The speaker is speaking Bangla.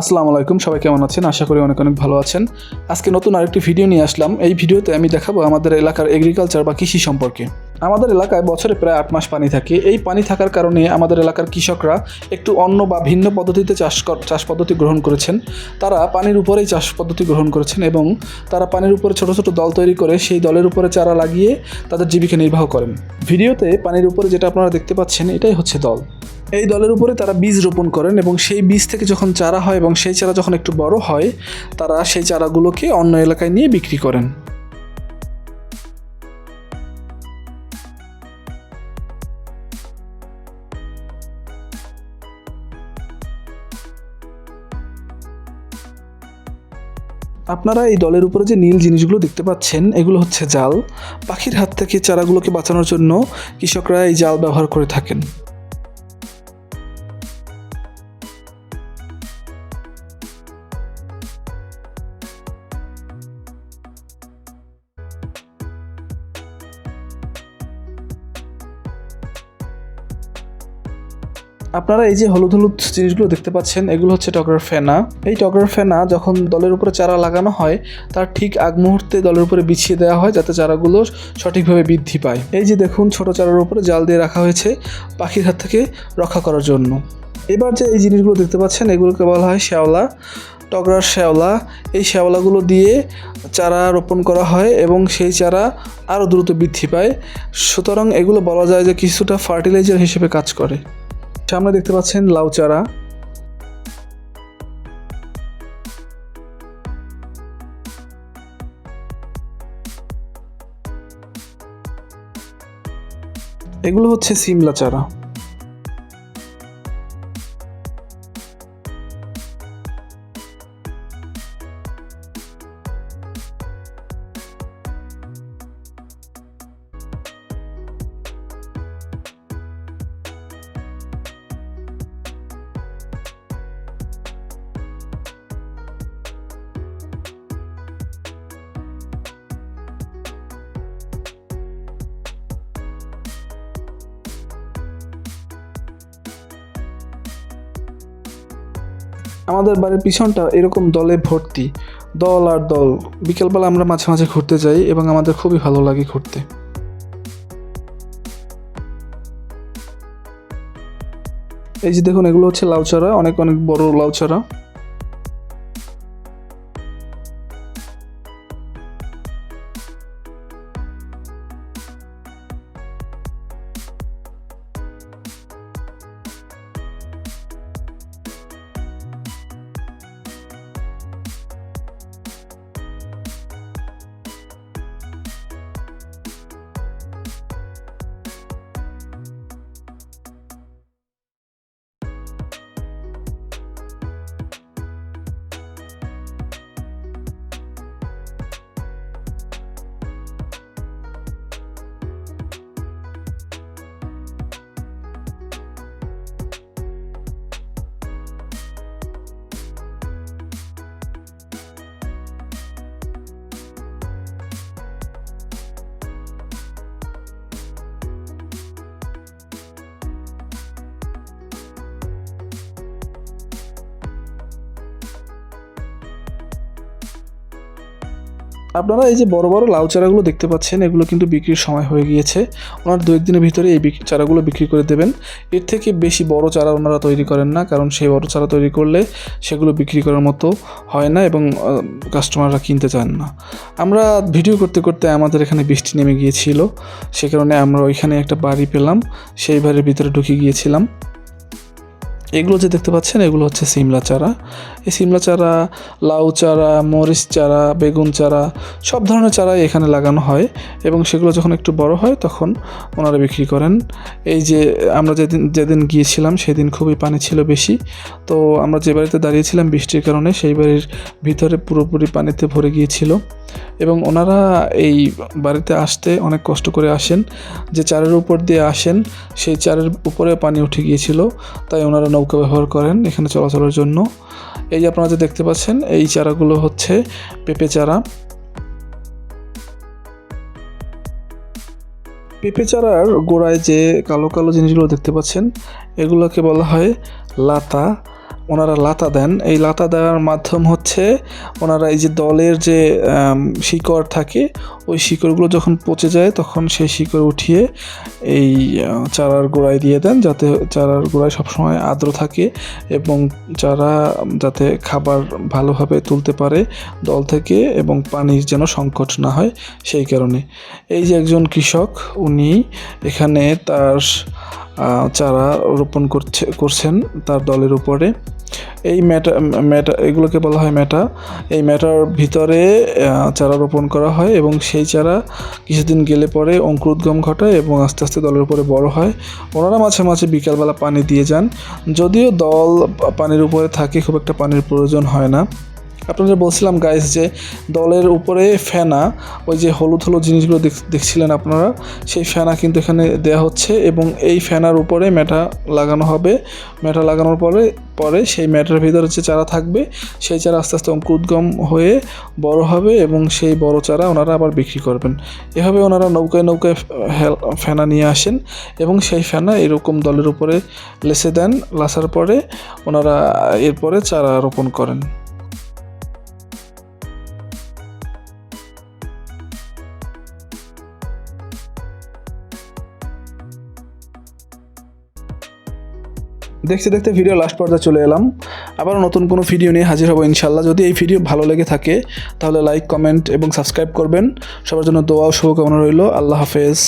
আসসালামু আলাইকুম, সবাই কেমন আছেন? আশা করি অনেক ভালো আছেন। আজকে নতুন আরেকটি ভিডিও নিয়ে আসলাম। এই ভিডিওতে আমি দেখাবো আমাদের এলাকার এগ্রিকালচার বা কৃষি সম্পর্কে। আমাদের এলাকায় বছরে প্রায় 8 মাস পানি থাকে। এই পানি থাকার কারণে আমাদের এলাকার কৃষকরা একটু অন্য বা ভিন্ন পদ্ধতিতে চাষ পদ্ধতি গ্রহণ করেছেন। তারা পানির উপরেই চাষ পদ্ধতি গ্রহণ করেছেন এবং তারা পানির উপরে ছোট ছোট দল তৈরি করে সেই দলের উপরে চারা লাগিয়ে তাদের জীবিকা নির্বাহ করেন। ভিডিওতে পানির উপরে যেটা আপনারা দেখতে পাচ্ছেন এটাই হচ্ছে দল। এই দলের উপরে তারা বীজ রোপণ করেন এবং সেই বীজ থেকে যখন চারা হয় এবং সেই চারা যখন একটু বড় হয় তারা সেই চারাগুলোকে অন্য এলাকায় নিয়ে বিক্রি করেন। আপনারা এই দলের উপরে যে নীল জিনিসগুলো দেখতে পাচ্ছেন এগুলো হচ্ছে জাল। পাখির হাত থেকে চারাগুলোকে বাঁচানোর জন্য কৃষকরা এই জাল ব্যবহার করে থাকেন। আপনারা এই যে হলুদ হলুদ জিনিসগুলো দেখতে পাচ্ছেন এগুলো হচ্ছে টগরের ফেনা। এই টগরের ফেনা যখন দলের উপরে চারা লাগানো হয় তার ঠিক আগ মুহূর্তে দলের উপরে বিছিয়ে দেওয়া হয় যাতে চারাগুলো সঠিকভাবে বৃদ্ধি পায়। এই যে দেখুন ছোট চারার উপরে জাল দিয়ে রাখা হয়েছে পাখির হাত থেকে রক্ষা করার জন্য। এবার যে এই জিনিসগুলো দেখতে পাচ্ছেন এগুলোকে বলা হয় শ্যাওলা, টগরার শ্যাওলা। এই শ্যাওলাগুলো দিয়ে চারা রোপণ করা হয় এবং সেই চারা আরও দ্রুত বৃদ্ধি পায়। সুতরাং এগুলো বলা যায় যে কিছুটা ফার্টিলাইজার হিসেবে কাজ করে। সামনে দেখতে পাচ্ছেন লাউ চারা। এগুলো হচ্ছে সিমলা চারা। আমাদের বাড়ির পিছনটা এরকম দলে ভর্তি, দল আর দল। বিকেলবেলা আমরা মাঝে মাঝে ঘুরতে যাই এবং আমাদের খুবই ভালো লাগে ঘুরতে। এই যে দেখুন এগুলো হচ্ছে লাউ চারা, অনেক বড় লাউ চারা। আপনারা এই যে বড় বড় লাউ চারাগুলো দেখতে পাচ্ছেন এগুলো কিন্তু বিক্রির সময় হয়ে গিয়েছে। ওনারা 2-1 দিনের ভিতরে এই চারাগুলো বিক্রি করে দেবেন। এর থেকে বেশি বড় চারা ওনারা তৈরি করেন না, কারণ সেই বড় চারা তৈরি করলে সেগুলো বিক্রি করার মতো হয় না এবং কাস্টমাররা কিনতে চান না। আমরা ভিডিও করতে করতে আমাদের এখানে বৃষ্টি নেমে গিয়েছিল, সে কারণে আমরা ওইখানে একটা বাড়ি পেলাম, সেই বাড়ির ভিতরে ঢুকে গিয়েছিলাম। এগুলো যে দেখতে পাচ্ছেন এগুলো হচ্ছে সিমলা চারা। এই সিমলা চারা, লাউ চারা, মরিচ চারা, বেগুন চারা, সব ধরনের চারাই এখানে লাগানো হয় এবং সেগুলো যখন একটু বড় হয় তখন ওনারা বিক্রি করেন। এই যে আমরা যেদিন গিয়েছিলাম সেদিন খুবই পানি ছিল বেশি, তো আমরা যে বাড়িতে দাঁড়িয়েছিলাম বৃষ্টির কারণে সেই বাড়ির ভিতরে পুরোপুরি পানিতে ভরে গিয়েছিল এবং ওনারা এই বাড়িতে আসতে অনেক কষ্ট করে আসেন। যে চারের উপর দিয়ে আসেন সেই চারের উপরে পানি উঠে গিয়েছিল, তাই ওনারা নৌকা ব্যবহার করেন এখানে চলাচলের জন্য। এই যে আপনারা যে দেখতে পাচ্ছেন এই চারাগুলো হচ্ছে পেঁপে চারা। পেঁপে চারার গোড়ায় যে কালো কালো জিনিসগুলো দেখতে পাচ্ছেন এগুলোকে বলা হয় লাতা ওনারা লাতা দেন। এই লাতা দেওয়ার মাধ্যম হচ্ছে ওনারা এই যে দলের যে শিকড় থাকে, ওই শিকড়গুলো যখন পচে যায় তখন সেই শিকড় উঠিয়ে এই চারার গোড়ায় দিয়ে দেন, যাতে চারার গোড়ায় সবসময় আর্দ্র থাকে এবং চারা যাতে খাবার ভালোভাবে তুলতে পারে দল থেকে এবং পানির যেন সংকট না হয় সেই কারণে। এই যে একজন কৃষক, উনি এখানে তার চারা রোপণ করছেন তার দলের উপরে। এই ম্যাটা এগুলোকে বলা হয় ম্যাটা। এই ম্যাটার ভিতরে চারা রোপণ করা হয় এবং সেই চারা কিছুদিন গেলে পরে অঙ্কুরোদ্গম ঘটায় এবং আস্তে আস্তে দলের উপরে বড় হয়। ওনারা মাঝে মাঝে বিকালবেলা পানি দিয়ে যান, যদিও দল পানির উপরে থাকে, খুব একটা পানির প্রয়োজন হয় না। আপনাদের বলছিলাম গাইস যে দলের উপরে ফেনা, ওই যে হলুদ হলুদ জিনিসগুলো দেখছিলেন আপনারা, সেই ফেনা কিন্তু এখানে দেয়া হচ্ছে এবং এই ফেনার উপরে ম্যাটা লাগানো হবে। ম্যাটা লাগানোর পরে সেই ম্যাটার ভিতরে যে চারা থাকবে সেই চারা আস্তে আস্তে অঙ্কুরোদ্গম হয়ে বড় হবে এবং সেই বড় চারা ওনারা আবার বিক্রি করবেন। এভাবে ওনারা নৌকায় নৌকায় ফেনা নিয়ে আসেন এবং সেই ফেনা এরকম দলের উপরে লেসে দেন। লাসার পরে ওনারা এরপরে চারা রোপণ করেন। দেখতে দেখতে ভিডিও লাস্ট পর্যায়ে চলে এলাম। আবার নতুন কোনো ভিডিও নিয়ে হাজির হব ইনশাল্লাহ। যদি এই ভিডিও ভালো লেগে থাকে তাহলে লাইক, কমেন্ট এবং সাবস্ক্রাইব করবেন। সবার জন্য দোয়া ও শুভকামনা রইল। আল্লাহ হাফেজ।